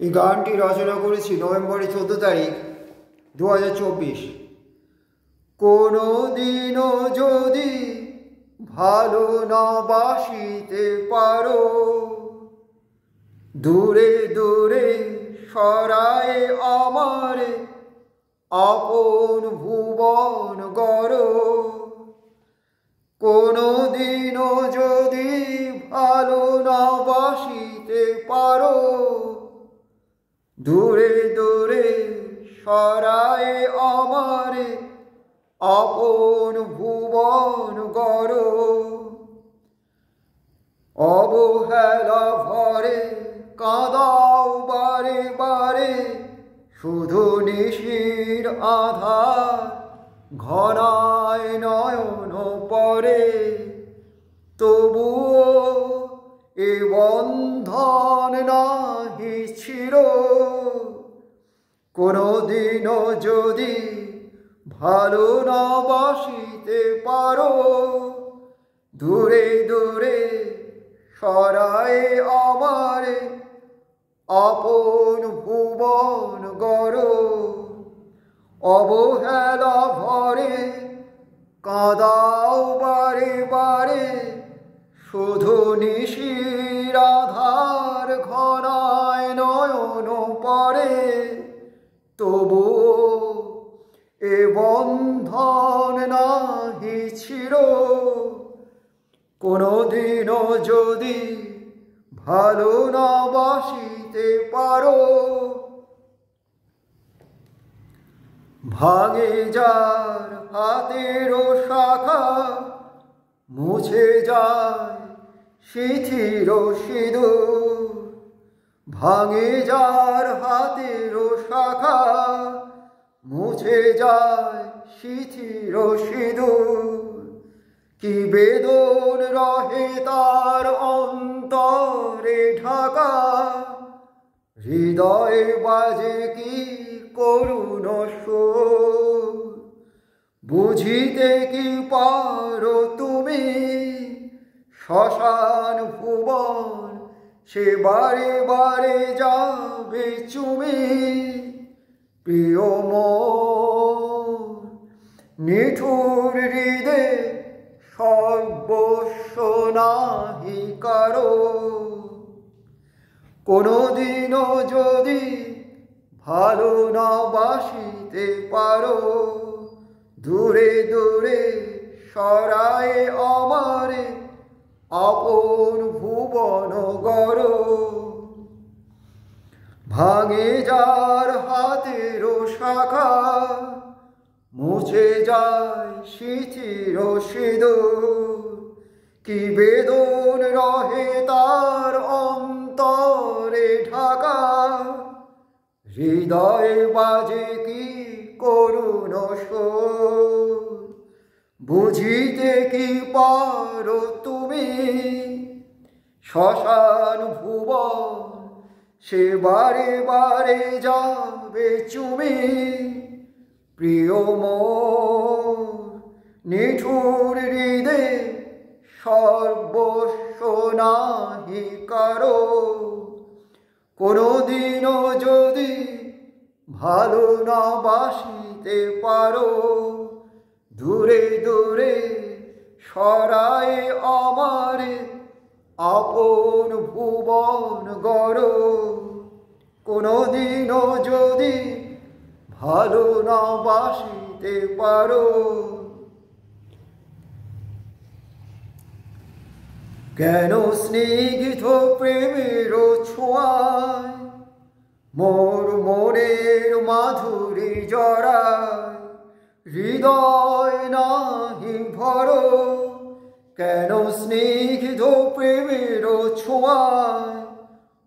এই গানটি রচনা করেছি নভেম্বরের 14 তারিখ 2024। কোনো দিনও যদি ভালো না বাসিতে পারো, দূরে দূরে সরায়ে আমারে আপন ভুবন গড়ো। কোনো দিনও যদি ভালো না বাসিতে পারো, দূরে দূরে সরায়ে আমারে আপন ভুবন গড়ো। অবহেলা ভরে কাঁদাও বারে বারে, শুধু নিশির আধার ঘনায় নয়ন পরে। তবুও এ বন্ধন নাহি ছিল, কোনো দিনও যদি ভালো না বাসিতে পারো, দূরে দূরে সরায়ে আমারে আপন ভুবন গড়ো। অবহেলা ভরে কাঁদাও বারে বারে, শুধু নিশির আধার ঘনায় নয়ন পরে। তবুও এ বন্ধন নাহি ছিল, কোনো দিনও যদি ভালো না বাসিতে পারো। ভাঙে যার হাতের শাখা, মুছে যায় শিথির সিঁদুর। ভাঙে যার হাতের শাখা, মুছে যায় শিথির সিঁদুর। কি বেদন রহে তার অন্তরে ঢাকা, হৃদয়ে বাজে কি করুণ সুর। বুঝিতে কি পারো তুমি শ্মশান ভুবন, সে বারে বারে যাবে চুমি। প্রিয় মোর নিঠুর হৃদে সর্বস্ব নাহি কারো, কোনো দিনও যদি ভালো না বাসিতে পারো, দূরে দূরে সরায়ে আমারে আপন ভুবন গড়ো। ভাঙে যার হাতের শাখা, মুছে যায় শিথির সিঁদুর। কি বেদন রহে তার অন্তরে ঢাকা, হৃদয়ে বাজে কি করুণ সুর। বুঝিতে কি পারো তুমি শ্মশান ভুবন, সে বারে বারে যাবে চুমি। প্রিয় মোর নিঠুর হৃদে সর্বস্ব নাহি কারো, কোনো দিনও যদি ভালো না বাসিতে পারো, দূরে দূরে সরায়ে আমারে আপন ভুবন গড়ো। কোনো দিনও যদি ভালো না বাসিতে পারো। কেন স্নিগ্ধ প্রেমের ছোঁয়ায় মোর মনের মাধুরী জড়ায়, হৃদয় নাহি ভরো। কেন স্নিগ্ধ প্রেমের ছোঁয়ায়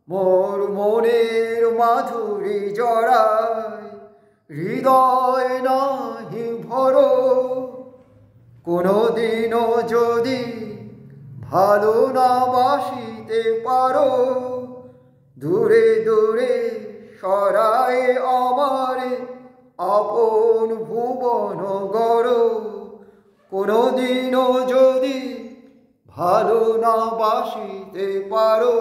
মোর মনের মাধুরী জড়ায়, হৃদয় নাহি ভরো। কোনো দিনও যদি ভালো না বাসিতে পারো, দূরে দূরে সরায়ে আমারে আপন ভুবন গড়ো। কোনো দিনও যদি ভালো না বাসিতে পারো।